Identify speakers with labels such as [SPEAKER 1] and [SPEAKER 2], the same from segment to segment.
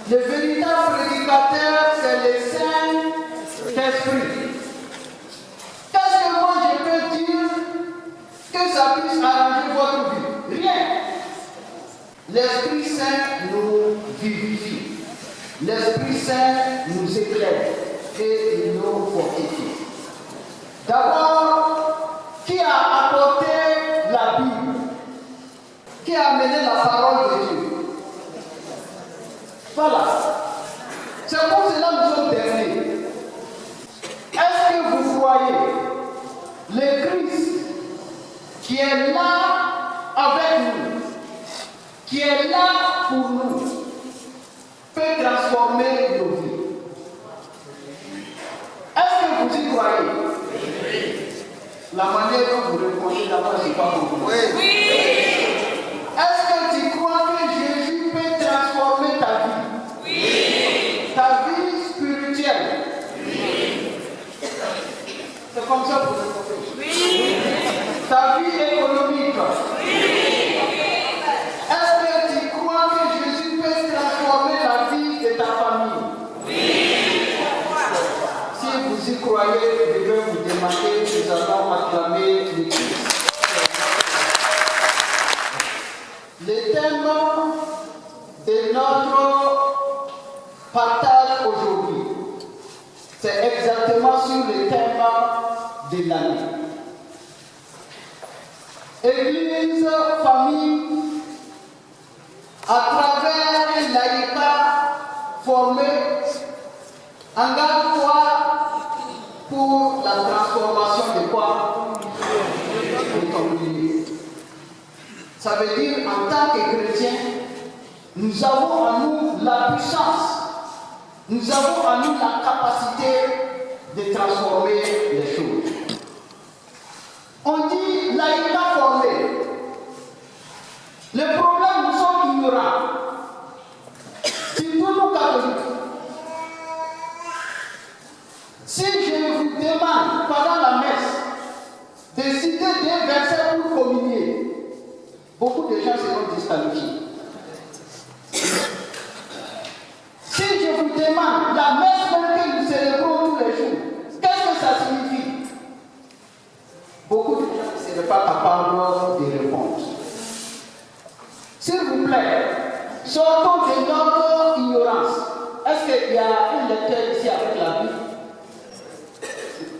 [SPEAKER 1] Le véritable prédicateur, c'est le Saint-Esprit. Qu'est-ce que moi je peux dire que ça puisse arranger votre vie? Rien. L'Esprit Saint nous vivifie. L'Esprit Saint nous éclaire et il nous fortifie. D'abord, qui a apporté la Bible? Qui a amené la parole de Dieu? Voilà. C'est pour cela que nous sommes derniers. Est-ce que vous croyez le Christ qui est là avec nous, qui est là pour nous, peut transformer nos vies? Est-ce que vous y croyez? La manière dont vous répondez d'abord, c'est pas pour vous. Oui. Est-ce que tu crois que Jésus peut transformer ta vie? Oui. Ta vie spirituelle? Oui. C'est comme ça pour répondre. Oui. Ta vie économique? Oui. Est-ce que tu crois que Jésus peut transformer la vie de ta famille? Oui. Si vous y croyez, je vais vous demander, nous allons acclamer le Christ. Le thème de notre partage aujourd'hui, c'est exactement sur le thème de l'année. Église, famille, à travers l'AICA formé, engage-toi pour la transformation de quoi? De ton milieu. Ça veut dire, en tant que chrétien, nous avons en nous la puissance, nous avons en nous la capacité de transformer les choses. On dit laïca formé. Le problème, nous sommes ignorants. Surtout nous catholiques. Si je vous demande pendant la messe de citer des versets pour communier, beaucoup de gens seront disqualifiés. Si je vous demande la messe que nous célébrons tous les jours, qu'est-ce que ça signifie? Beaucoup de gens ne seraient pas capables de répondre. S'il vous plaît, sortons de notre ignorance. Est-ce qu'il y a un lecteur ici avec la Bible?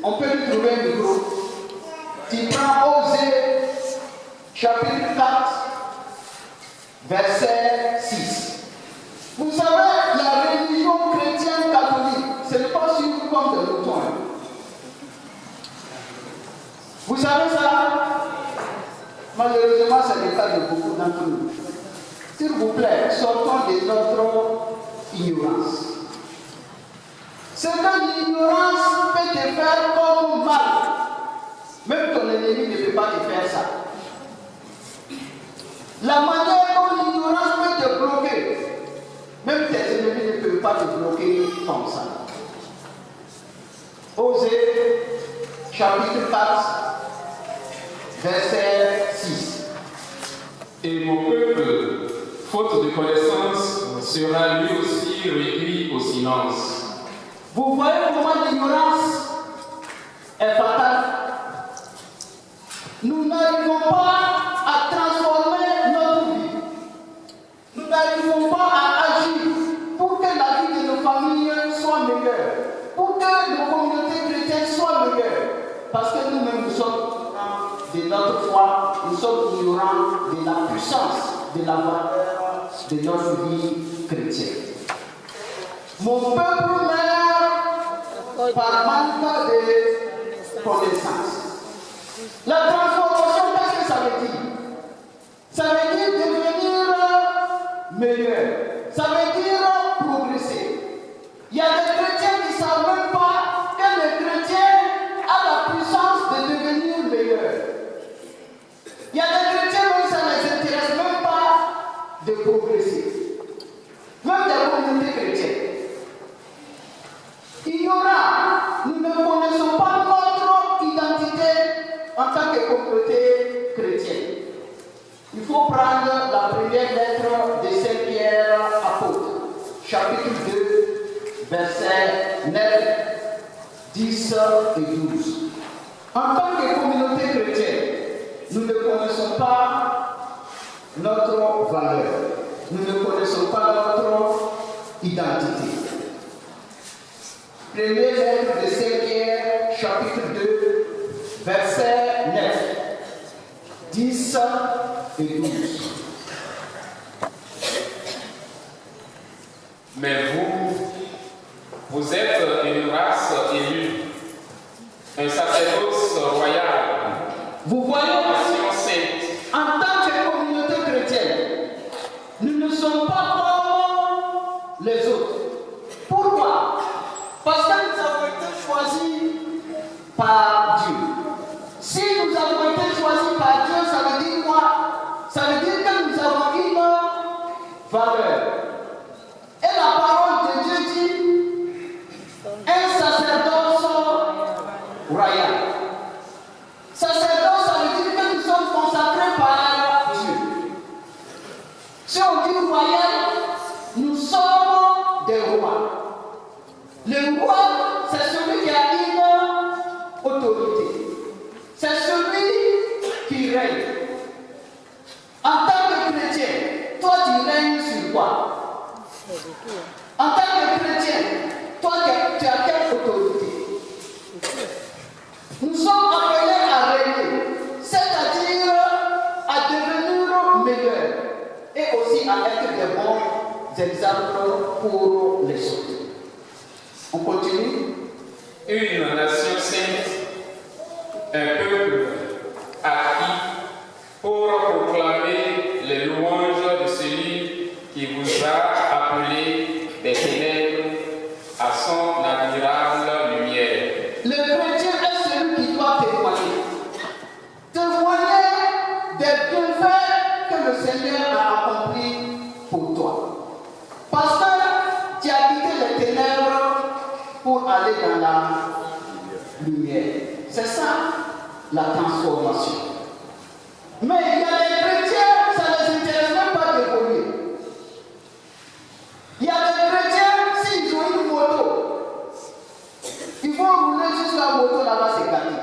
[SPEAKER 1] On peut lui trouver un micro. Tu prends Osée, chapitre 4, verset 6. Vous savez, la religion chrétienne catholique, ce n'est pas suivre comme des moutons. Vous savez ça? Malheureusement, c'est le cas de beaucoup d'entre nous. S'il vous plaît, sortons de notre ignorance. C'est que l'ignorance peut te faire comme mal. Même ton ennemi ne peut pas te faire ça. La manière dont l'ignorance peut te bloquer, même tes ennemis ne peuvent pas te bloquer comme ça. Osée, chapitre 4, verset 6.
[SPEAKER 2] Et mon peuple, faute de connaissance, sera lui aussi réduit au silence.
[SPEAKER 1] Vous voyez comment l'ignorance est fatale. Nous n'arrivons pas à transformer notre vie. Nous n'arrivons pas à agir pour que la vie de nos familles soit meilleure, pour que nos communautés chrétiennes soient meilleures. Parce que nous-mêmes, nous sommes de notre foi, nous sommes ignorants de la puissance, de la valeur de notre vie chrétienne. Mon peuple meurt par manque de connaissance. La transformation, qu'est-ce que ça veut dire? Ça veut dire devenir meilleur. Ça veut dire progresser. Il y a des chrétiens qui ne savent même pas que le chrétien a la puissance de devenir meilleur. Il y a des chrétiens où ça ne les intéresse même pas de progresser. Même des communautés chrétiennes. Ignorant, nous ne connaissons pas notre identité en tant que communauté chrétienne. Il faut prendre la première lettre de Saint Pierre apôtre, chapitre 2, versets 9, 10 et 12. En tant que communauté chrétienne, nous ne connaissons pas notre valeur. Nous ne connaissons pas notre identité. Premier lettre de Saint Pierre, chapitre 2, versets 9, 10 et 12.
[SPEAKER 2] Mais vous êtes une race élue, un sacerdoce royal.
[SPEAKER 1] Vous voyez,
[SPEAKER 2] Nation sainte.
[SPEAKER 1] en tant que communauté chrétienne, nous ne sommes pas comme les autres. Pourquoi? Parce que nous avons été choisis par Dieu. Si nous avons été choisis par Dieu, ça veut dire quoi? Ça veut dire que nous avons une valeur. Et la parole de Dieu dit un sacerdoce royal. Sacerdoce, ça veut dire que nous sommes consacrés par Dieu. Si on dit royal, nous sommes des rois. Le roi, c'est celui qui a une autorité. C'est celui qui règne. En tant que chrétien, toi tu règnes sur quoi? En tant que chrétien, toi tu as quelle autorité? Nous sommes appelés à régner, c'est-à-dire à devenir meilleurs et aussi à être des bons exemples pour les autres. On continue.
[SPEAKER 2] Une nation sainte, un peuple acquis pour proclamer les louanges de celui qui vous a appelé des ténèbres à son admirable lumière.
[SPEAKER 1] Le chrétien est celui qui doit témoigner. Témoigner des bienfaits que le Seigneur a accomplis pour toi. Parce que tu as quitté les ténèbres pour aller dans la lumière. C'est ça la transformation. Mais il y a des chrétiens, ça ne les intéresse même pas d'évoluer. Il y a des chrétiens, s'ils ont une moto, ils vont rouler jusqu'à la moto là-bas, c'est gâté.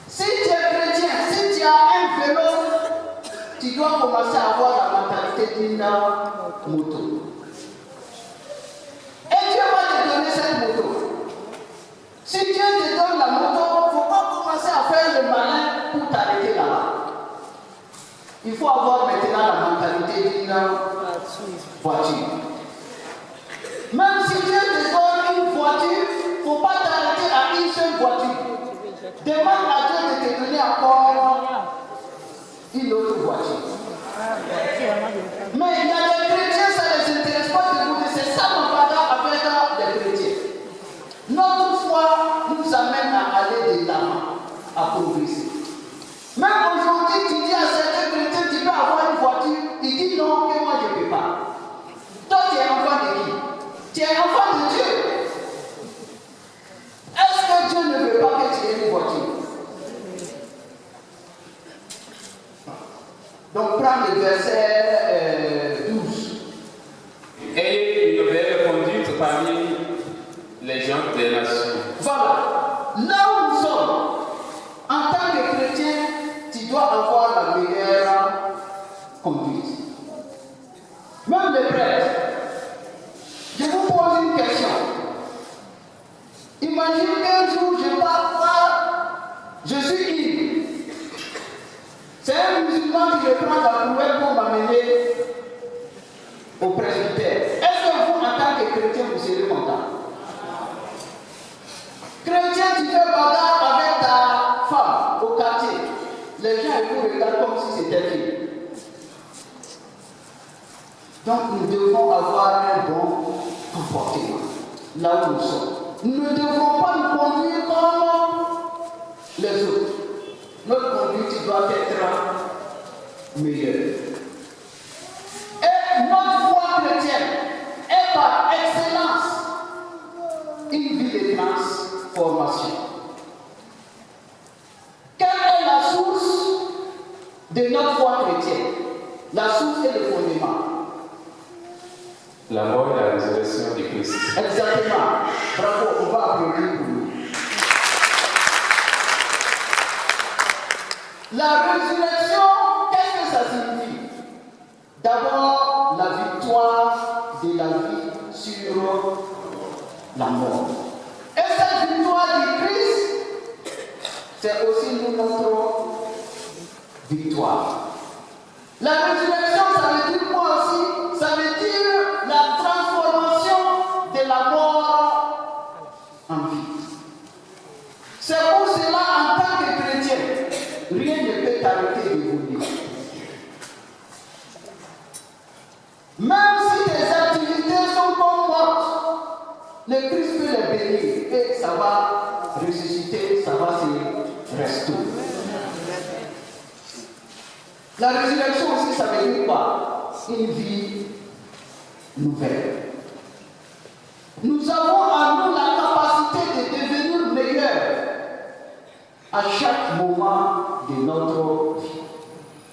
[SPEAKER 1] Si tu es chrétien, si tu as un vélo, tu dois commencer à avoir la mentalité d'une moto. Et Dieu va te donner cette moto. Si Dieu te donne la moto, il ne faut pas commencer à faire le malin pour t'arrêter là-bas. Il faut avoir maintenant la mentalité d'une voiture. Même si Dieu te donne une voiture, il ne faut pas t'arrêter à une seule voiture. Demande à Dieu de te donner encore une autre voiture. Mais il y a des chrétiens, ça ne les intéresse pas de goûter. C'est ça mon parent avec les chrétiens. Notre foi nous amène à aller de l'avant, à progresser. Même aujourd'hui, tu dis à certains chrétiens, tu peux avoir une voiture, il dit non, que moi je ne peux pas. Toi, tu es enfant de qui? Tu es enfant de Dieu. Est-ce que Dieu ne veut pas que tu aies une voiture? Donc, prends le verset 12.
[SPEAKER 2] Et une belle conduite parmi les gens des nations.
[SPEAKER 1] Voilà. Là où nous sommes, en tant que chrétien, tu dois avoir la meilleure conduite. Même les prêtres. Je vous pose une question. Imagine qu'un jour je pars voir, je suis ivre. C'est un musulman qui me prend la brouette pour m'amener au presbytère. Est-ce que vous, en tant que chrétien, vous serez content? Chrétien, tu fais bagarre avec ta femme au quartier. Les gens vous regardent comme si c'était fini. Donc nous devons avoir un bon comportement là où nous sommes. Nous ne devons pas nous conduire comme les autres. Notre conduite doit être meilleure. Et notre foi chrétienne est par excellence une vie de transformation. Quelle est la source de notre foi chrétienne? La source est le fondement.
[SPEAKER 2] La mort et la résurrection de Christ.
[SPEAKER 1] Exactement. Bravo, on va applaudir pour nous. La résurrection, qu'est-ce que ça signifie? D'abord, la victoire de la vie sur la mort. Et cette victoire du Christ, c'est aussi notre victoire. La résurrection, ça veut dire quoi aussi? Ça veut dire la transformation de la mort en vie. C'est pour cela, en tant que chrétien, rien ne peut t'arrêter d'évoluer. Même si tes activités sont comme mortes, le Christ peut les bénir et ça va ressusciter, ça va se restaurer. La résurrection aussi, ça veut dire quoi? Une vie nouvelle. Nous avons en nous la capacité de devenir meilleurs à chaque moment de notre vie.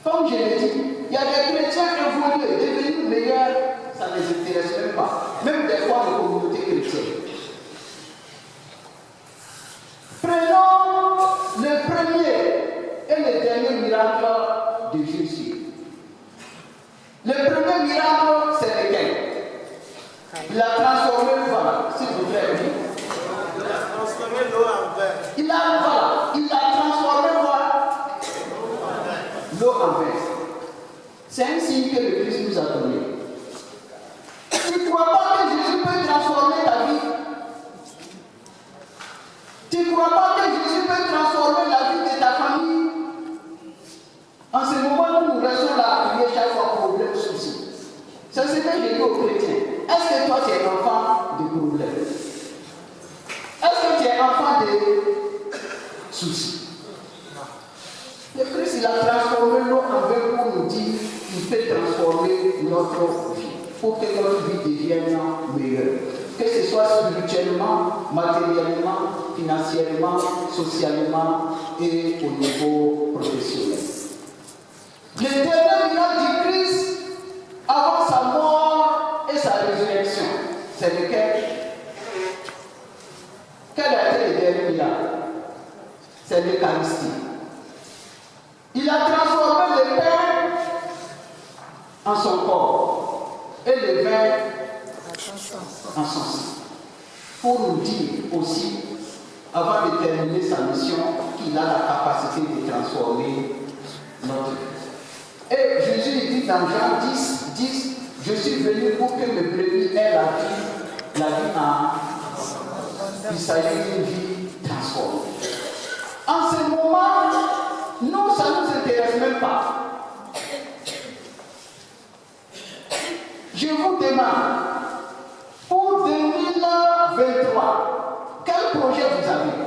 [SPEAKER 1] Comme je l'ai dit, il y a des chrétiens évolués, devenir meilleurs, ça ne les intéresse même pas. Même des fois, les communautés chrétiennes. Prenons le premier et le dernier miracle de Jésus. Le premier miracle, c'est lequel? Il a transformé, voilà, s'il vous plaît, oui.
[SPEAKER 3] Il a transformé l'eau en vin.
[SPEAKER 1] Il a transformé quoi? L'eau en vin. C'est un signe que le Christ nous a donné. Tu ne crois pas que Jésus peut transformer ta vie? Tu ne crois pas que Jésus peut transformer la vie de ta famille? En ce moment où nous restons là à prier chaque fois problème, souci. C'est ce que j'ai dit aux chrétiens. Est-ce que toi tu es enfant de problème? Est-ce que tu es enfant de soucis? Le Christ, il a transformé l'eau en vin pour nous dire qu'il peut transformer notre vie, pour que notre vie devienne meilleure. Que ce soit spirituellement, matériellement, financièrement, socialement et au niveau professionnel. Le dernier miracle du Christ, avant sa mort et sa résurrection, c'est lequel? Quel a été le dernier miracle? C'est l'Eucharistie. Il a transformé le pain en son corps et le vin en son sang. Pour nous dire aussi, avant de terminer sa mission, qu'il a la capacité de transformer notre vie. Et Jésus dit dans Jean 10, je suis venu pour que le brebis ait la vie en... Il s'agit d'une vie transformée. En ce moment, nous, ça ne nous intéresse même pas. Je vous demande, pour 2023, quel projet vous avez?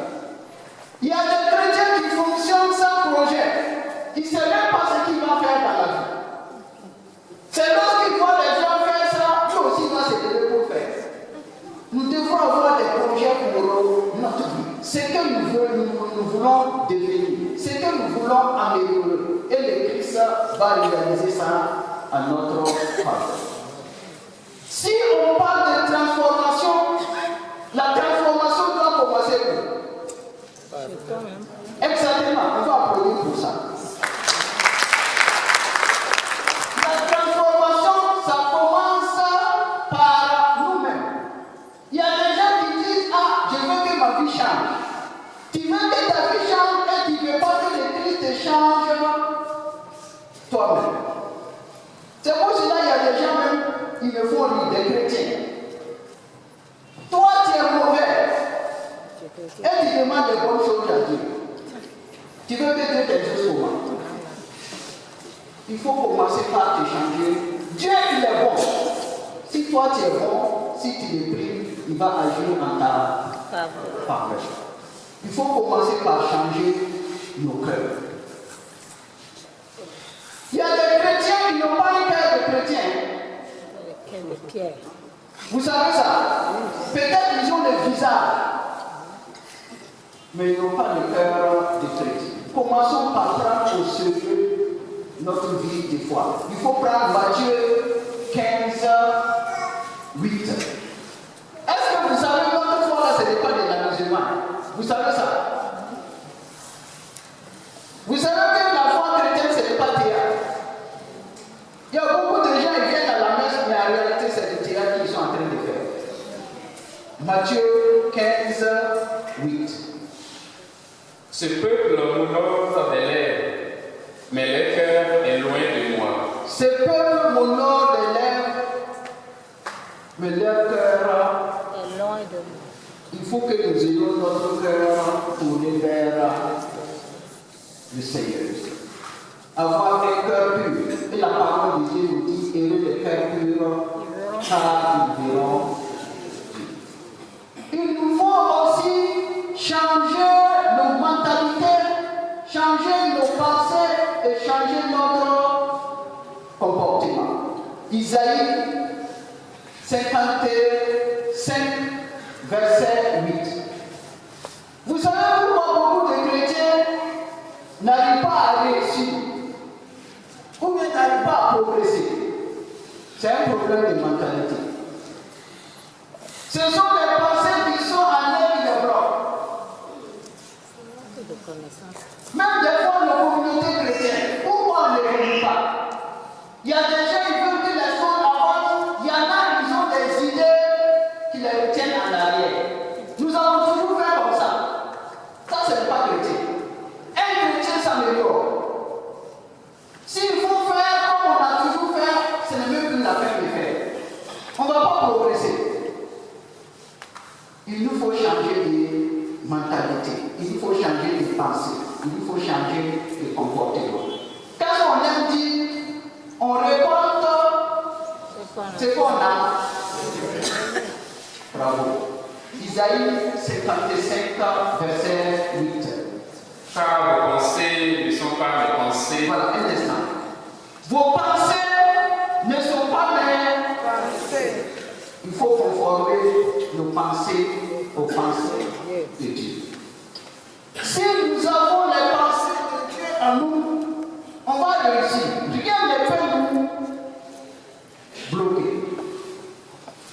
[SPEAKER 1] Il y a des chrétiens qui fonctionnent sans projet. Ils ne savent même pas ce qu'ils vont faire dans la vie. C'est lorsqu'ils voient les gens faire ça, lui aussi doit se lever pour faire. Nous devons avoir des projets pour notre vie. Ce que nous voulons devenir, ce que nous voulons améliorer. Et le Christ va réaliser ça à notre faveur. Si on parle de transformation, la transformation doit commencer où? Exactement, on va applaudir pour ça. La transformation, ça commence par nous-mêmes. Il y a des gens qui disent, ah, je veux que ma vie change. Tu veux que ta vie change et tu ne veux pas que le Christ te change toi-même. C'est pour cela qu'il y a des gens même, ils me font rire, des chrétiens. Toi, tu es mauvais. Et tu demandes des bonnes choses à Dieu. Tu veux que Dieu t'exauce comment? Il faut commencer par te changer. Dieu, il est bon. Si toi, tu es bon, si tu le pries, il va agir en ta faveur. Il faut commencer par changer nos cœurs. Il y a des chrétiens qui n'ont pas le cœur de chrétiens. Vous savez ça? Peut-être ils ont le visage, mais ils n'ont pas le cœur de chrétien. Commençons par prendre au sérieux notre vie de foi. Il faut prendre Matthieu 15, 8. Est-ce que vous savez notre foi là, ce n'est pas de la musulmane? Vous savez ça? Vous savez que la foi chrétienne, ce n'est pas théâtre. Il y a beaucoup de gens qui viennent à la messe, mais en réalité, c'est le théâtre qu'ils sont en train de faire. Matthieu 15, 8.
[SPEAKER 2] Ce peuple m'honore des lèvres, mais le cœur est loin de moi.
[SPEAKER 1] Ce peuple m'honore des lèvres, mais leur cœur
[SPEAKER 4] est loin de moi.
[SPEAKER 1] Il faut que nous ayons notre cœur tourné vers le Seigneur. Avoir un cœur pur. Et la parole de Dieu nous dit, heureux les cœurs purs, car ils verront Dieu. Il nous faut aussi changer nos mentalités, changer nos pensées et changer notre comportement. Isaïe 55, verset 8. Vous savez pourquoi beaucoup de chrétiens n'arrivent pas à réussir ou bien n'arrivent pas à progresser? C'est un problème de mentalité. Ce sont des pensées qui sont en l'air et des blocs. Même des fois, nos communautés chrétiennes, pourquoi on ne les connaît pas? Il y a des gens qui veulent que les choses avancent, il y en a qui ont des idées qui les retiennent en arrière. Nous avons toujours fait comme ça. Ça, ce n'est pas chrétien. Un chrétien s'améliore. S'il faut faire comme on a toujours fait, ce n'est même plus la peine de faire. On ne va pas progresser. Il nous faut changer de mentalité. Il nous faut changer de pensée. Il nous faut changer de comportement. Quand on aime dire, on récolte ce qu'on a. Bravo. Isaïe 55, verset 8.
[SPEAKER 2] Car vos pensées ne sont pas mes pensées.
[SPEAKER 1] Voilà, un instant. Vos pensées ne sont pas mes pensées. Il faut conformer nos pensées aux pensées de Dieu. Si nous avons les pensées de Dieu en nous, on va réussir. Rien ne peut nous bloquer.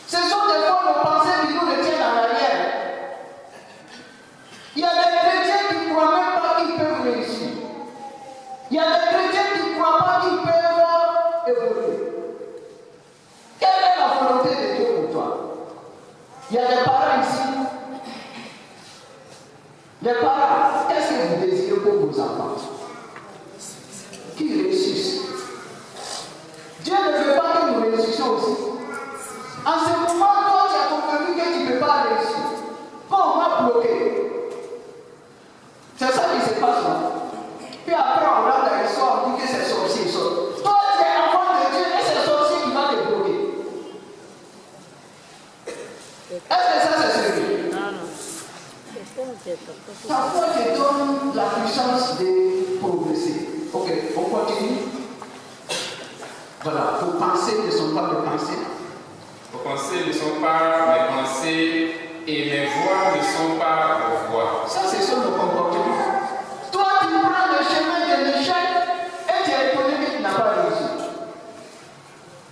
[SPEAKER 1] Ce sont des fois nos pensées qui nous retiennent en arrière. Il y a des chrétiens qui ne croient même pas qu'ils peuvent réussir. Il y a des chrétiens qui ne croient pas qu'ils peuvent évoluer. Quelle est la volonté de Dieu pour toi? Il y a des parents ici. Les parents, qu'est-ce que vous désirez pour vos enfants? Qu'ils réussissent. Dieu ne veut pas que nous réussissions aussi. En ce moment, toi, tu as convaincu que tu ne peux pas réussir. Quand on va bloquer, c'est ça qui se passe là. Puis après, on rentre dans l'histoire, on dit que c'est sorcier. Toi, tu es enfant de Dieu et c'est sorcier qui va te bloquer. Est-ce que ça, c'est sérieux?
[SPEAKER 4] Non, non.
[SPEAKER 1] Ta foi te donne la puissance de progresser. Ok, on continue. Voilà, vos pensées ne sont pas mes pensées.
[SPEAKER 2] Vos pensées ne sont pas mes pensées et mes voix ne sont pas vos voix.
[SPEAKER 1] Ça, c'est sur le comportement. Toi, tu prends le chemin de l'échec et tu es étonné que tu n'as pas réussi.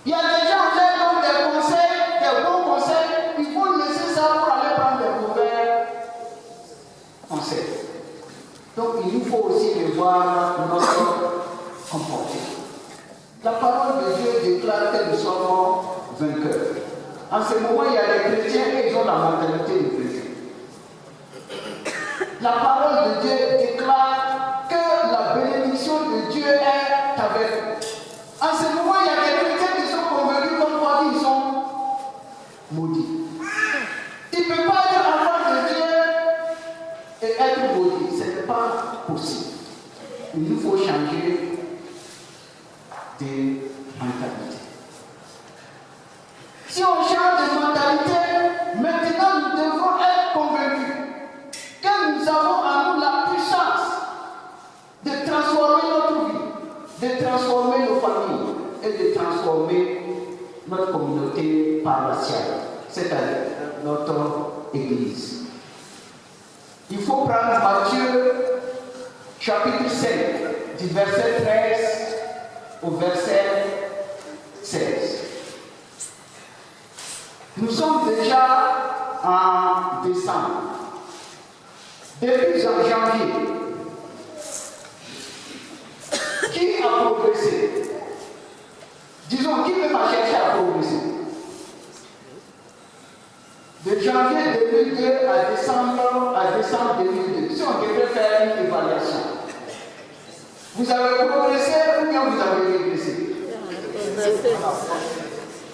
[SPEAKER 1] Il y a des gens qui donnent des conseils, des bons conseils, il faut laisser ça pour aller prendre des mauvais conseils. Donc, il nous faut aussi revoir notre comportement. La parole de Dieu déclare que nous sommes vainqueurs. En ce moment, il y a les chrétiens et ils ont la mentalité de chrétiens. La parole de Dieu déclare que la bénédiction de Dieu est avec eux. En ce moment, il y a des chrétiens qui sont convaincus comme quoi ils sont maudits. Tu ne peux pas être enfant de Dieu et être maudit. Ce n'est pas possible. Il nous faut changer de mentalité. Si on change de mentalité, maintenant nous devons être convaincus que nous avons en nous la puissance de transformer notre vie, de transformer nos familles et de transformer notre communauté paroissiale, c'est-à-dire notre Église. Il faut prendre Matthieu chapitre 5, du verset 13 au verset 16. Nous sommes déjà en décembre. Depuis janvier, qui a progressé? Disons, qui peut chercher à progresser? De janvier 2002 à décembre 2002, si on devait faire une évaluation, vous avez progressé ou bien vous avez régressé?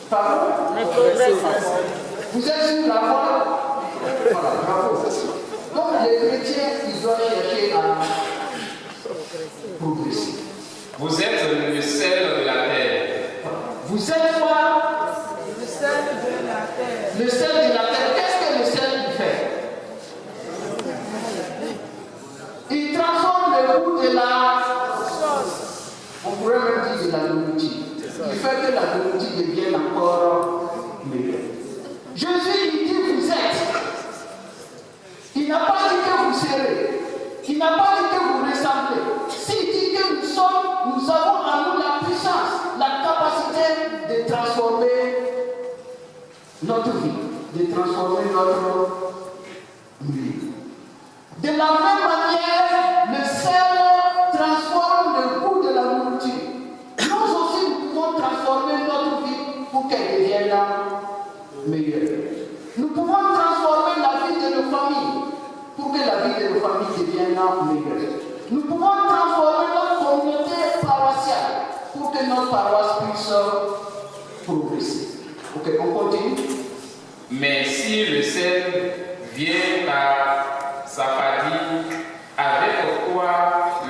[SPEAKER 1] Pardon? Vous êtes sur la voie? Voilà, bravo. Donc les chrétiens, ils doivent chercher à progresser.
[SPEAKER 2] Vous êtes le sel de la terre.
[SPEAKER 1] Vous êtes quoi?
[SPEAKER 4] Le sel de la terre.
[SPEAKER 1] Le sel de la terre. Qu'est-ce que le sel fait? Il transforme le goût de la sauce. On pourrait même dire de la nourriture. Il fait que la nourriture devienne encore meilleure. Jésus lui dit vous êtes. Il n'a pas dit que vous serez. Il n'a pas dit que vous ressemblez. S'il dit que nous avons en nous la puissance, la capacité de transformer notre vie, de transformer notre vie. De la même manière, le sel transforme le goût de la nourriture. Nous aussi, nous pouvons transformer notre vie pour qu'elle devienne meilleure. Nous pouvons transformer la vie de nos familles pour que la vie de nos familles devienne meilleure. Nous pouvons transformer notre communauté paroissiale pour que notre paroisse puisse progresser. Ok, on continue.
[SPEAKER 2] Mais si le sel vient par sa fatigue, avec quoi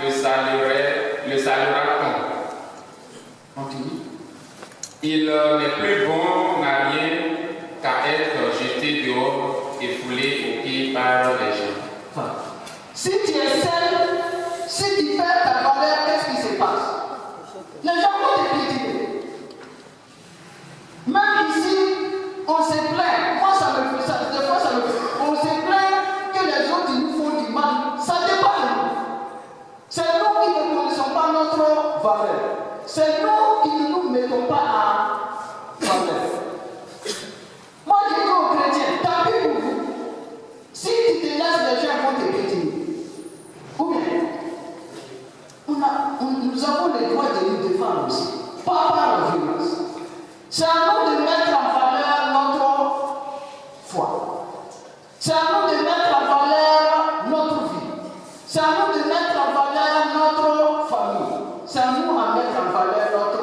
[SPEAKER 2] le saluera-t-on?
[SPEAKER 1] Continue.
[SPEAKER 2] Il n'est plus bon à rien qu'à être jeté dehors et foulé aux pieds par les gens.
[SPEAKER 1] Si tu es seul, si tu perds ta valeur, qu'est-ce qui se passe? Les gens vont te critiquer. Même ici, on se plaint. Moi, ça me fait ça. Des fois, ça me fait. On se plaint que les autres nous font du mal. Ça dépend de nous. C'est nous qui ne connaissons pas notre valeur. C'est nous qui ne nous mettons pas à valeur. Moi, je dis aux chrétiens, tant pis pour vous. Si tu te laisses, les gens vont te critiquer. Ou bien, nous avons le droit de nous défendre aussi, pas par la violence. C'est à nous de mettre en valeur notre foi. C'est à nous de mettre en valeur notre vie. C'est à nous de mettre en valeur notre famille. C'est à nous de mettre en valeur notre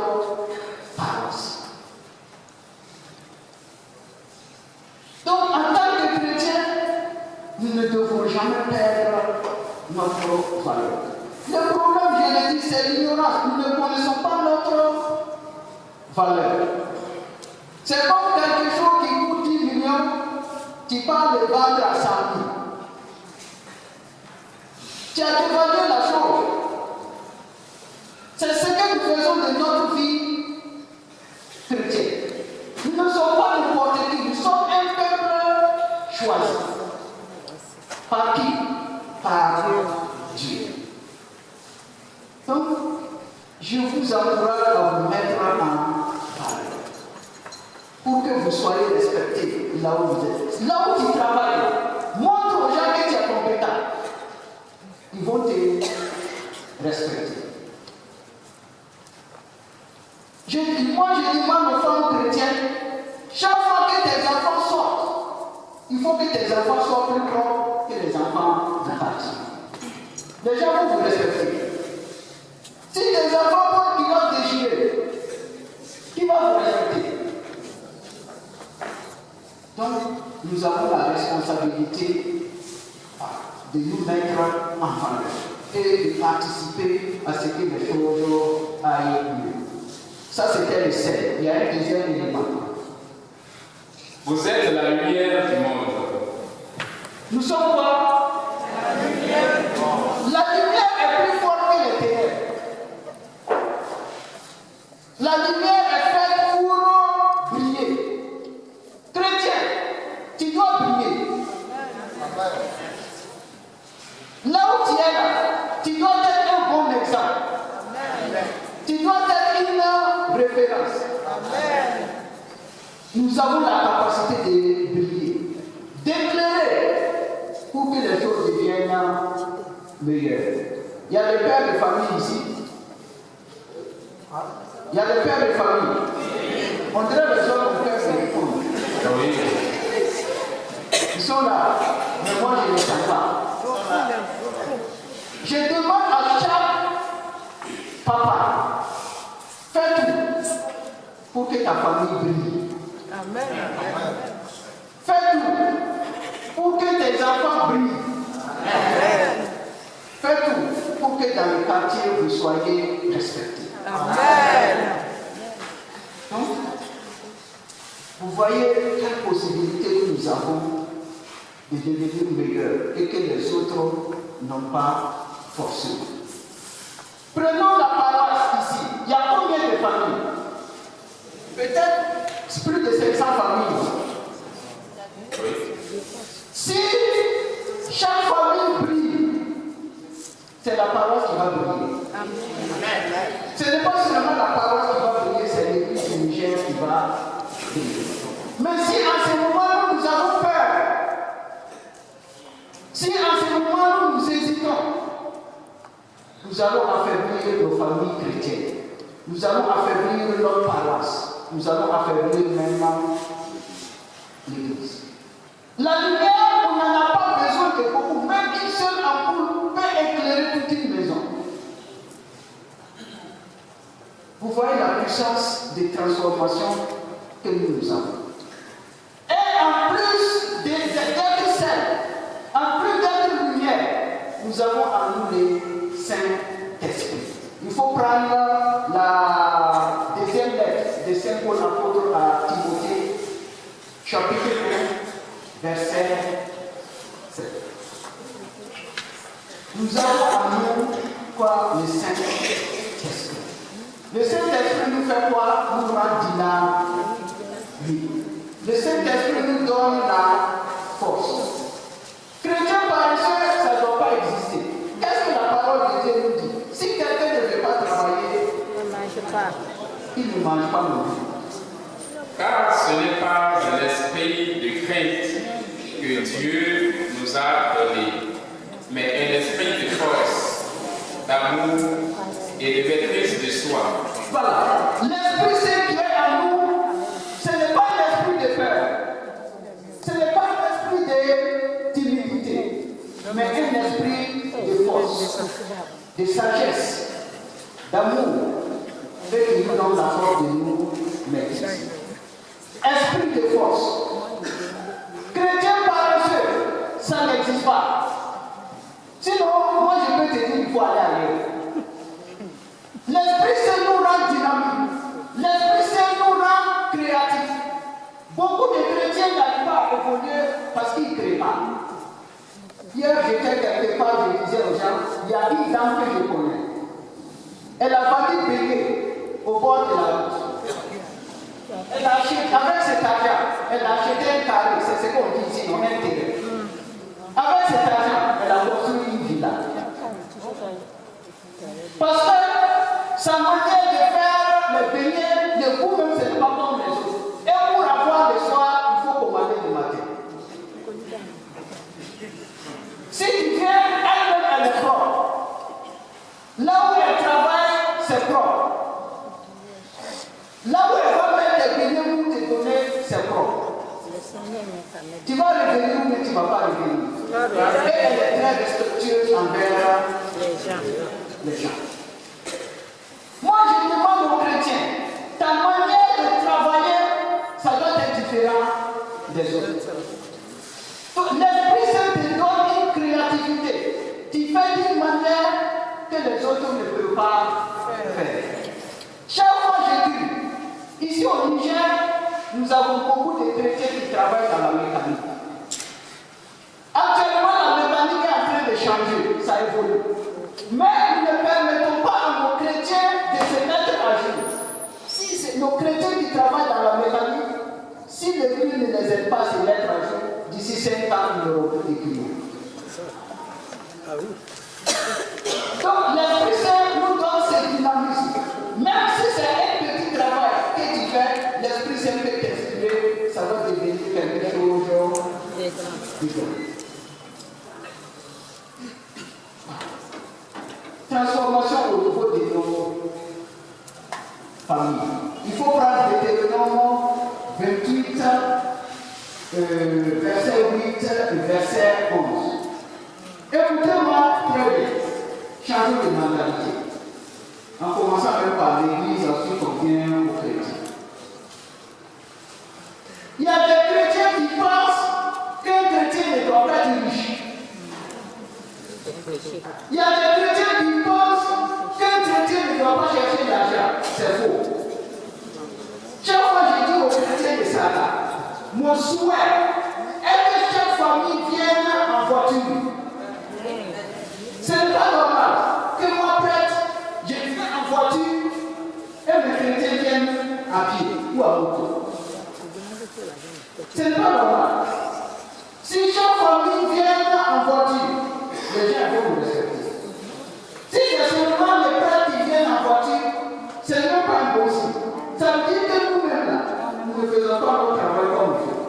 [SPEAKER 1] paroisse. Donc, en tant que chrétiens, nous ne devons jamais perdre notre valeur. Le problème, je l'ai dit, c'est l'ignorance. Nous ne connaissons pas notre valeur. C'est comme quelque chose qui coûte 10 millions, tu parles de vendre à 100 000. Tu as dévalué la chose. C'est ce que nous faisons de notre vie chrétienne. Nous ne sommes pas n'importe qui, nous sommes un peuple choisi. Par qui? Par Dieu. Donc, je vous encourage à vous mettre en valeur pour que vous soyez respectés là où vous êtes. Là où tu travailles, montre aux gens que tu es compétent. Ils vont te respecter. Moi, je demande aux femmes chrétiennes, chaque fois que tes enfants sortent, il faut que tes enfants soient plus propres que les enfants de bâtiment. Les gens vont vous respecter. Si tes enfants portent une culotte déchirée, qui va vous respecter? Donc, nous avons la responsabilité de nous mettre en valeur et de participer à ce que les choses aillent mieux. Ça, c'était le sel. Il y a un deuxième élément.
[SPEAKER 2] Vous êtes la lumière du monde.
[SPEAKER 1] Nous sommes quoi? La lumière du monde. La lumière est plus forte que les ténèbres. La lumière est faite pour briller. Chrétien, tu dois briller. Là où tu es là, tu dois être un bon exemple. Tu dois être une référence. Nous nous avons la capacité de briller, d'éclairer pour que les choses deviennent meilleures. Il y a des pères de famille ici. Il y a des pères de famille. On dirait les hommes au père de l'école.
[SPEAKER 2] Oui.
[SPEAKER 1] Ils sont là, mais moi je ne les sens pas. Je demande à chaque papa, fais tout pour que ta famille brille.
[SPEAKER 4] Amen.
[SPEAKER 1] Fais tout pour que tes enfants brillent.
[SPEAKER 4] Amen.
[SPEAKER 1] Fais tout pour que dans le quartier vous soyez respectés.
[SPEAKER 4] Amen.
[SPEAKER 1] Donc, vous voyez quelle possibilité que nous avons de devenir meilleurs et que les autres n'ont pas forcé. Prenons la paroisse ici. Il y a combien de familles? Peut-être plus de 500 familles. Si chaque famille brille, c'est la paroisse qui va briller. Ce n'est pas seulement la paroisse qui va briller, c'est l'église du Niger qui va briller. Mais si en ce moment nous avons peur, si en ce moment nous hésitons, nous allons affaiblir nos familles chrétiennes. Nous allons affaiblir notre paroisse. Nous allons affaiblir même l'église. La lumière, on n'en a pas besoin de beaucoup. Même une seule ampoule peut éclairer toute une maison. Vous voyez la puissance des transformations que nous avons. Et en plus d'être sel, en plus d'être lumière, nous avons en nous les Saint-Esprit. Il faut prendre la deuxième lettre de Saint Paul apôtre à Timothée, chapitre 1, verset 7. Nous avons en nous quoi? Le Saint-Esprit. Le Saint-Esprit nous fait quoi? Nous rend dynamique. Le Saint-Esprit nous donne la force. Chrétien paresseux, ça ne doit pas exister. Qu'est-ce que la parole de Dieu nous dit? Si quelqu'un ne veut pas travailler, il ne mange pas non plus.
[SPEAKER 2] Car ce n'est pas l'esprit de crainte que Dieu nous a donné, mais un esprit de force, d'amour et de maîtrise de soi.
[SPEAKER 1] Voilà. L'Esprit Saint qui est en nous, ce n'est pas l'esprit de peur. Ce n'est pas l'esprit de timidité, mais un esprit de force, de sagesse, d'amour, fait qu'il nous donne la force de nous maîtriser. Esprit de force. Chrétien paresseux, ça n'existe pas. Sinon, moi je peux te dire qu'il faut aller ailleurs. L'Esprit Saint nous rend dynamique. L'Esprit Saint nous rend créatif. Beaucoup de chrétiens n'arrivent pas à évoluer parce qu'ils ne créent pas. Hier, j'étais quelque part, je disais aux gens, il y a une dame que je connais. Elle a fallu payer au bord de la route. Elle a acheté, avec cet argent, elle a acheté un carré, c'est ce qu'on dit ici, on a un terrain. Avec cet argent, elle a construit une villa. Parce que sa manière de faire les beignets, le goût même, ce n'est pas comme les autres. Et pour avoir le soir, il faut commander le matin. Si tu viens, elle-même, elle est propre. Là où elle travaille, c'est propre. Là où elle va mettre les beignets pour te donner, c'est propre. Tu vas revenir ou mais tu ne vas pas revenir. Et elle est très respectueuse envers les gens. Moi, je demande aux chrétiens, ta manière de travailler, ça doit être différent des autres. L'Esprit Saint te donne une créativité. Tu fais d'une manière que les autres ne peuvent pas faire. Chaque fois, je dis, ici au Niger, nous avons beaucoup de chrétiens qui travaillent dans la mécanique. Actuellement, la mécanique est en train de changer, ça évolue. Mais nous ne permettons pas à nos chrétiens de se mettre à jour. Si c'est nos chrétiens qui travaillent dans la mécanique, si l'Église ne les aide pas à se mettre à jour, d'ici 5 ans, ils n'auront plus de clients. Donc, l'Esprit Saint nous donne ce dynamisme. Même si c'est un petit travail que tu fais, l'Esprit Saint peut t'inspirer Transformation au niveau de nos familles. Il faut prendre Deutéronome 28, verset 8 et verset 11. Écoutez-moi très bien. Changer de mentalité. En commençant même par l'église, ensuite on vient aux chrétiens. Il y a des chrétiens qui pensent qu'un chrétien ne doit pas être riche. Il y a des chrétiens qui pensent qu'un chrétien ne doit pas chercher l'argent. C'est faux. Chaque fois que je dis aux chrétiens de ça là, mon souhait est que chaque famille vienne en voiture. Ce n'est pas normal que moi, prêtre, je vienne en voiture et mes chrétiens viennent à pied ou à moto. Ce n'est pas normal. Si chaque famille vient en voiture, les gens vont vous respecter. Si c'est seulement les prêtres qui viennent en voiture, ce n'est même pas un bon signe. Ça veut dire que nous-mêmes là, nous ne faisons pas notre travail comme il faut.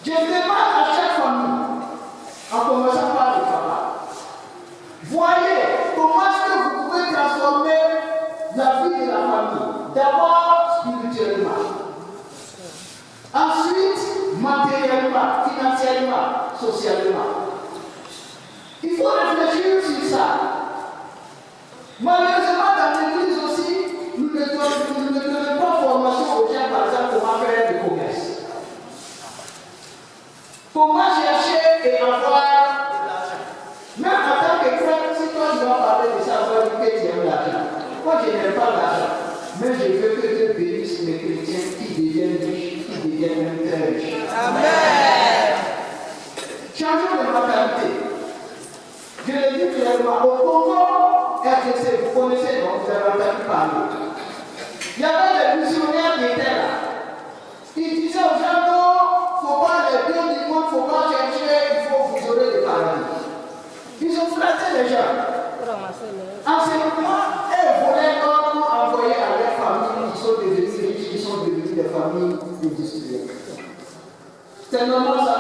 [SPEAKER 1] Je demande à chaque famille, en commençant par le papa, voyez comment est-ce que vous pouvez transformer la vie de la famille. D'abord spirituellement, ensuite matériellement, financièrement, socialement. Il faut réfléchir sur ça. Malheureusement, dans l'église aussi, nous ne donnons pas formation aux gens, par exemple, comment faire des commerces. Comment chercher et avoir de l'argent. Même en tant que frère, si toi tu dois parler de ça, on va dire que tu aimes l'argent. Moi, je n'aime pas l'argent. Mais je veux que Dieu bénisse les chrétiens qui deviennent riches, qui deviennent même très riches. Amen. Changeons de mentalité. Je l'ai dit clairement, au Congo, RDC, vous connaissez, donc vous avez entendu parler. Il y avait des missionnaires qui étaient là. Ils disaient aux gens, non, il ne faut pas les biens du monde, il ne faut pas chercher, il faut vous donner des paradis. Ils ont flatté les gens. En ce moment, elles voulaient donc envoyer à leurs familles qui sont devenues riches, qui sont devenues des familles industrielles. C'est normal ça?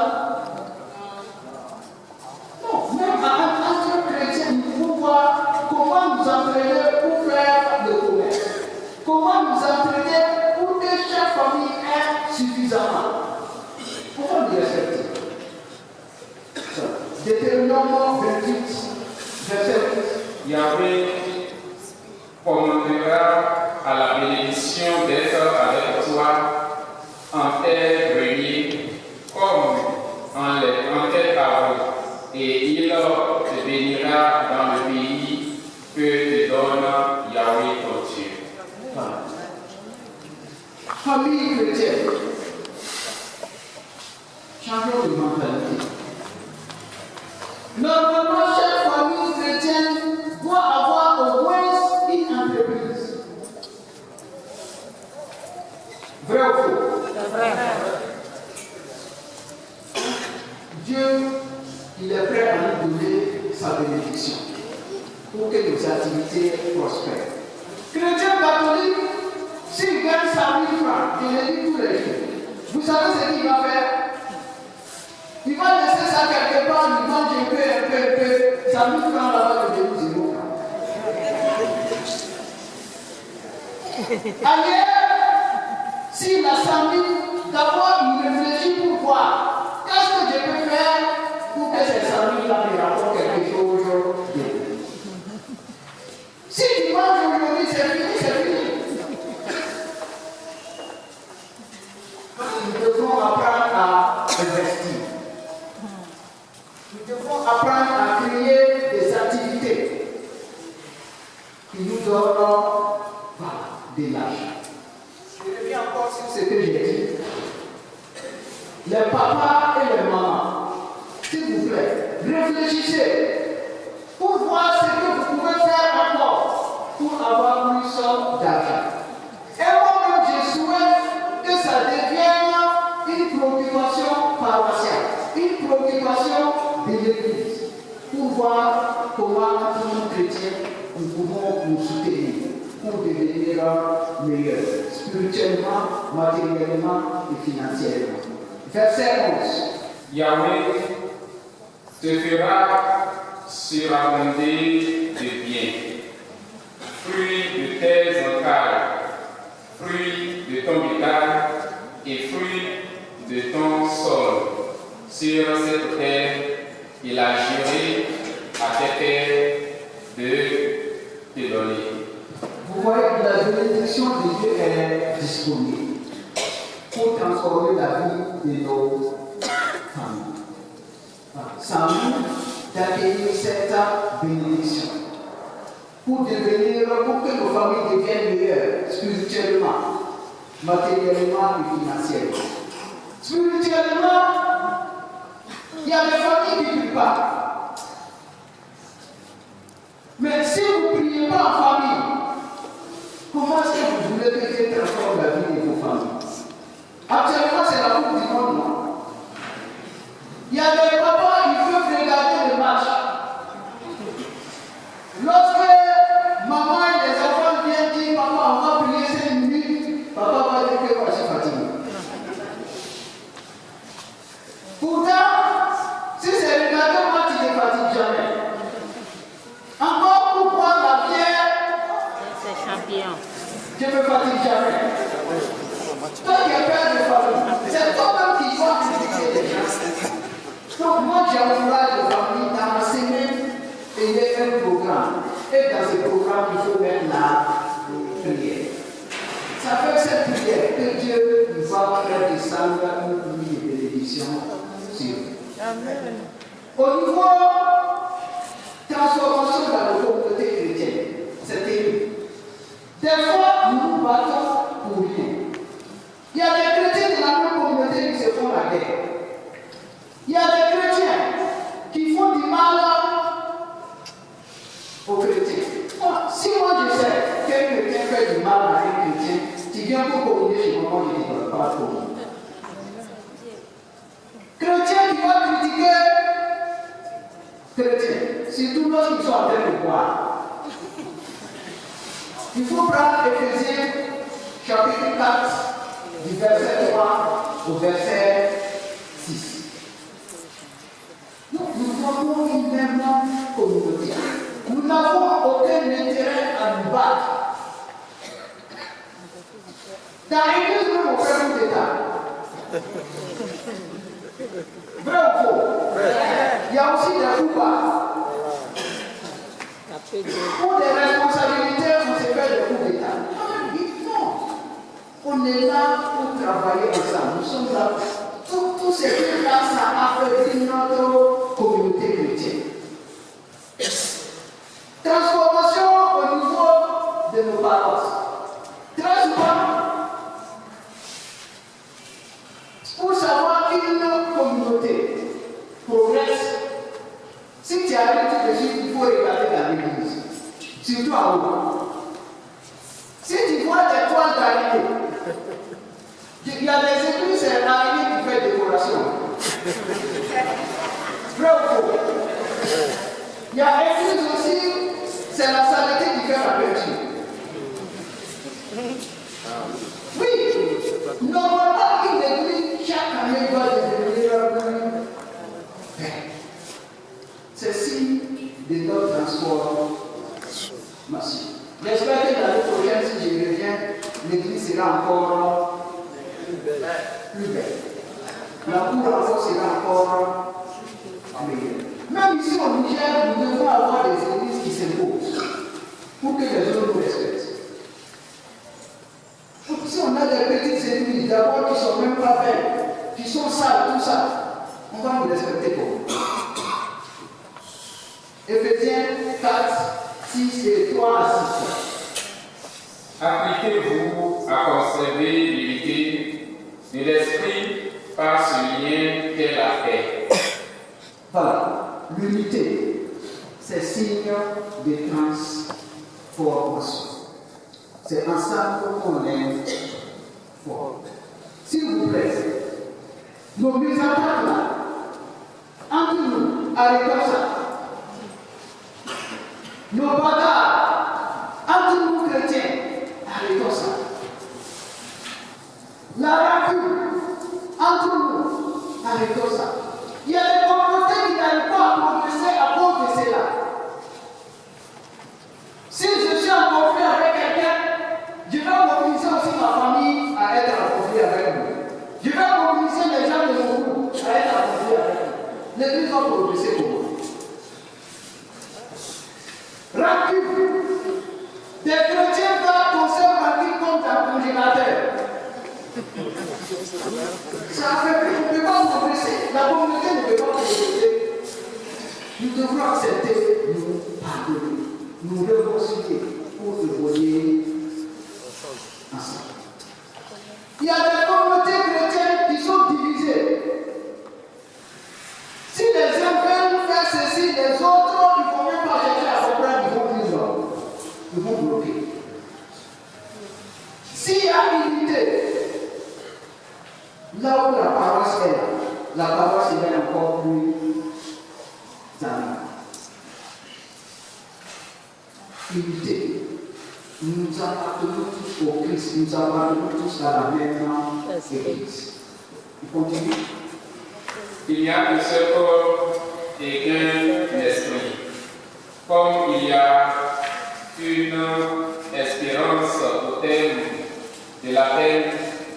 [SPEAKER 1] Non, même en tant que chrétien, nous pouvons voir comment nous entraîner pour faire le commerce. Comment nous entraîner pour que chaque famille ait suffisamment. Comment nous respecter? Deutéronome 28, verset 8.
[SPEAKER 2] Yahweh commandera à la bénédiction d'être avec toi en tes greniers comme en tes paroles, et il te bénira dans le pays que te donne Yahweh ton Dieu.
[SPEAKER 1] Famille chrétienne, changeons de mentalité. Normalement, chaque famille chrétienne doit avoir au moins une entreprise. Vrai ou faux? Vrai. Dieu, il est prêt à nous donner sa bénédiction pour que nos activités prospèrent. Chrétien catholique, s'il gagne 100 000 francs, je le dis tous les jours, vous savez ce qu'il va faire? Il va laisser ça quelque part, il mange un peu, 100 000 francs là-bas, il devient 0 francs. Ailleurs, s'il a 100 000, d'abord il réfléchit pour voir qu'est-ce que je peux faire pour que ces 100 000 là me rapportent quelque chose de bien. Si tu manges aujourd'hui, c'est fini, c'est fini. Nous devons apprendre à investir. Nous devons apprendre à créer des activités qui nous donnent de l'argent. Je reviens encore sur ce que j'ai dit. Les papas et les mamans, s'il vous plaît, réfléchissez pour voir ce que vous pouvez faire encore pour avoir plus d'argent. Et moi-même, je souhaite que ça devienne une préoccupation paroissiale, une préoccupation de l'Église, pour voir comment, en tant que chrétien, nous pouvons nous soutenir. pour devenir meilleurs, spirituellement, matériellement et financièrement. Verset 11.
[SPEAKER 2] Yahweh te fera surabonder de biens, fruits de tes entrailles, fruits de ton bétail et fruits de ton sol. Sur cette terre, il a juré à tes pères de te donner.
[SPEAKER 1] Vous voyez que la bénédiction de Dieu est disponible pour transformer la vie de nos familles. Sans nous d'accueillir cette bénédiction. Pour que nos familles deviennent meilleures spirituellement, matériellement et financièrement. Spirituellement, il y a des familles qui ne prient pas. Mais si vous ne priez pas en famille, comment est-ce que vous voulez que Dieu transforme la vie de vos familles? Actuellement, c'est la coupe du monde, non? Il y a des papas, ils peuvent regarder le match. Lorsque maman et les enfants viennent dire, papa, on va prier 5 minutes, papa va dire que moi, je suis fatigué. Pourtant, si c'est regarder moi, tu ne te fatigues jamais. Encore pour prendre la bière,
[SPEAKER 5] C'est champion.
[SPEAKER 1] je ne me fatigue jamais. Toi qui es père de famille, c'est toi-même qui dois critiquer les gens. Donc moi j'encourage les familles dans ma semaine et il y a un programme. Et dans ce programme, il faut mettre la prière. Ça fait cette prière que Dieu va faire descendre une pluie de bénédiction sur vous.
[SPEAKER 4] Amen.
[SPEAKER 1] Au niveau transformation dans la communauté chrétienne, c'est terrible. Des fois, nous nous battons pour rien. Il y a des chrétiens de la même communauté qui se font la guerre. Il y a des chrétiens qui font du mal aux chrétiens. Si moi je sais qu'un chrétien fait du mal à un chrétien, tu viens pour communier chez moi, je ne te donne pas communier. Chrétien qui va critiquer chrétien, surtout lorsqu'ils sont en train de boire. Il faut prendre Éphésiens chapitre 4, du verset 3 au verset 6. Nous formons une même communauté. Nous n'avons aucun intérêt à nous battre. Dans l'église, nous on fait un détail. Vrai ou faux? Il y a aussi des coups bas. Pour des responsabilités, on se fait des coups d'État. Non. On est là pour travailler ensemble. Nous sommes là. Tout ce qui est là, ça affaiblit notre communauté chrétienne. Transformation au niveau de nos paroisses. Très souvent, pour savoir qu'une communauté progresse, si tu arrives tout de suite, il faut regarder dans l'église. Surtout en haut. Si tu vois des toiles d'araignée, il y a des églises, c'est l'araignée qui fait décoration. Vrai ou faux? Il y a des églises aussi, c'est la saleté qui fait la peinture. Oui, normalement, une église, chaque année doit devenir c'est signe de notre transformation. J'espère que l'année prochaine, si je reviens, l'église sera encore plus belle. La cour encore sera encore meilleure. Même ici au Niger, nous devons avoir des églises qui s'imposent pour que les autres nous respectent. Si on a des petites églises, d'abord qui ne sont même pas belles, qui sont sales, tout ça, on va nous respecter comme. Éphésiens 4, 6 et 3 à 6.
[SPEAKER 2] Appliquez-vous à conserver l'unité de l'esprit par ce lien qu'est la paix.
[SPEAKER 1] Voilà, l'unité, c'est signe de transformation. C'est ensemble qu'on est fort. S'il vous plaît, nos mises-en-place là, entre nous, arrêtons ça. Nos bagarres, entre nous chrétiens, la rancune entre nous. Arrêtons ça. Il y a des communautés qui n'arrivent pas à progresser à cause de cela. Si je suis en conflit avec quelqu'un, je vais mobiliser aussi ma famille à être en conflit avec moi. Je vais mobiliser les gens de mon groupe à être en conflit avec moi. L'Église va progresser pour moi. Rancune. Des chrétiens doivent conserver rancune comme un congélateur. Ça fait que nous ne pouvons pas progresser. La communauté ne peut pas progresser. Nous devons accepter, nous pardonner, nous réconcilier pour évoluer ensemble. Il y a des communautés chrétiennes qui sont divisées. Si les uns veulent faire ceci, les autres, ils ne vont même pas chercher à comprendre, ils vont dire non. Ils vont bloquer. S'il y a unité, là où la paroisse est là, la paroisse est encore plus amie. Unité. Nous appartenons tous au Christ, nous appartenons tous à la même Église. On continue.
[SPEAKER 2] Il y a un seul corps et un esprit. Comme il y a une espérance au terme de la peine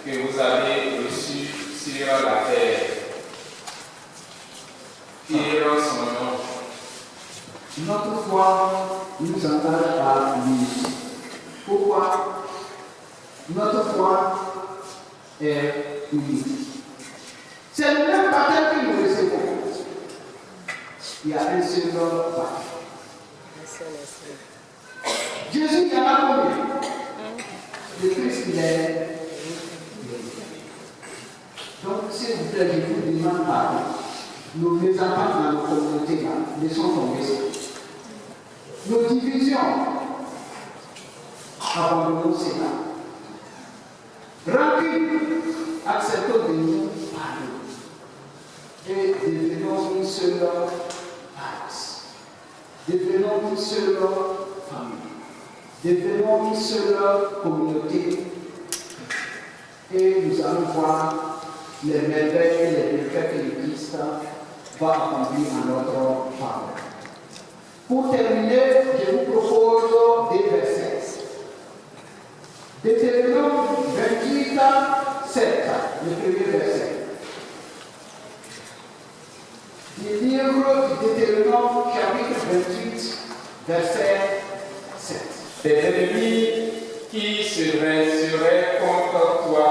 [SPEAKER 2] que vous avez reçue sur la terre. Firent son nom.
[SPEAKER 1] Notre foi nous engage à l'unité. Pourquoi? Notre foi est unique. C'est le même baptême que nous recevons. Il y a un seul baptême. Jésus, il y en a combien? Le Christ, il est. Donc, s'il vous plaît, je vous demande pardon. Nos mésententes dans nos communautés, là, laissons tomber ça. Nos divisions, abandonnons cela. Rancune, acceptons de nous pardonner. Et devenons une seule race. Devenons une seule famille. Devenons une seule communauté. Et nous allons voir les merveilles et les bienfaits que le Christ va accomplir en notre faveur. Pour terminer, je vous propose des versets. Deutéronome 28, 7, le premier verset. Du livre du Deutéronome, chapitre 28, verset 7.
[SPEAKER 2] Tes ennemis qui se dresseraient contre toi,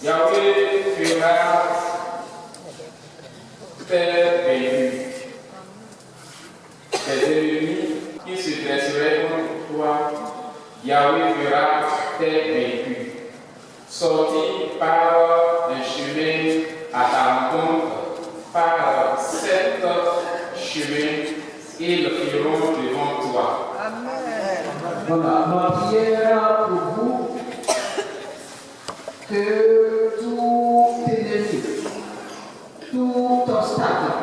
[SPEAKER 2] Yahweh fera tes bénis. Tes ennemis qui se dresseraient contre toi, Yahweh fera tes véhicules. Sortis par un chemin à ta rencontre, par 7 chemins, ils firont devant toi.
[SPEAKER 4] Amen.
[SPEAKER 1] Voilà, ma prière pour vous, que tout ennemi, tout obstacle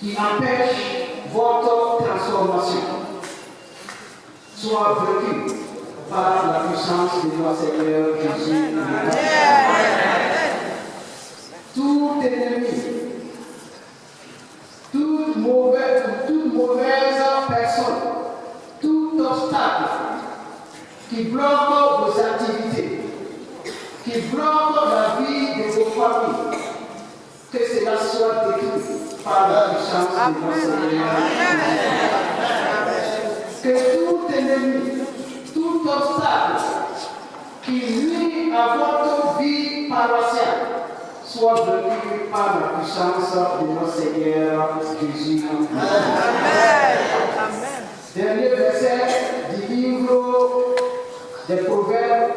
[SPEAKER 1] qui empêche votre transformation soit vaincu par la puissance de notre Seigneur Jésus. Tout ennemi, toute mauvaise personne, tout obstacle qui bloque vos activités, qui bloque la vie de vos familles, que cela soit détruit par la puissance de notre Seigneur. Que tout ennemi, tout obstacle qui nuit à votre vie paroissiale soit vaincu par la puissance de notre Seigneur Jésus.
[SPEAKER 4] Amen.
[SPEAKER 1] Dernier verset du livre des Proverbes,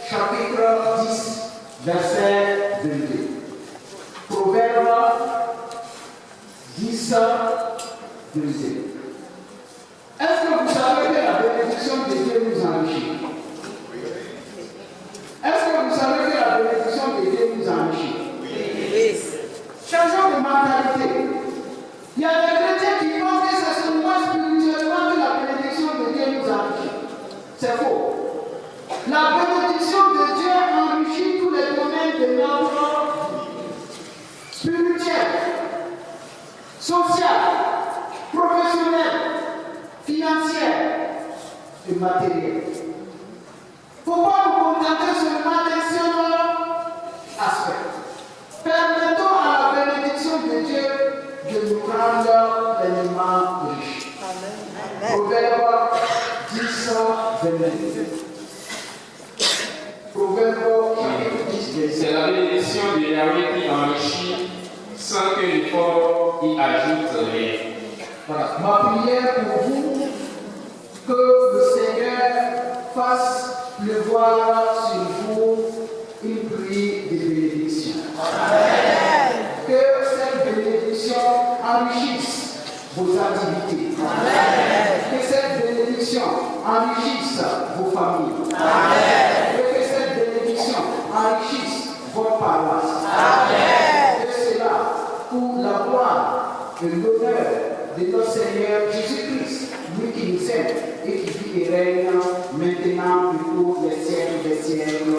[SPEAKER 1] chapitre 10, verset 22. Proverbes 10, 22. Est-ce que vous savez que la bénédiction de Dieu nous enrichit? Est-ce que vous savez que la bénédiction de Dieu nous enrichit?
[SPEAKER 4] Oui.
[SPEAKER 1] Changeons de mentalité. Il y a des chrétiens qui pensent que c'est seulement spirituellement que la bénédiction de Dieu nous enrichit. C'est faux. La bénédiction de Dieu éternel. Proverbe chapitre 10,
[SPEAKER 2] C'est la bénédiction de Yahweh qui enrichit sans que l'effort y ajoute rien.
[SPEAKER 1] Voilà. Ma prière pour vous, que le Seigneur fasse pleuvoir sur vous une pluie de bénédiction. Que cette bénédiction enrichisse vos activités. Que cette bénédiction enrichisse vos familles. Et que cette bénédiction enrichisse votre paroisse. Et cela pour la gloire et l'honneur de notre Seigneur Jésus-Christ, lui qui nous aime et qui vit et règne maintenant pour tous les siècles des siècles.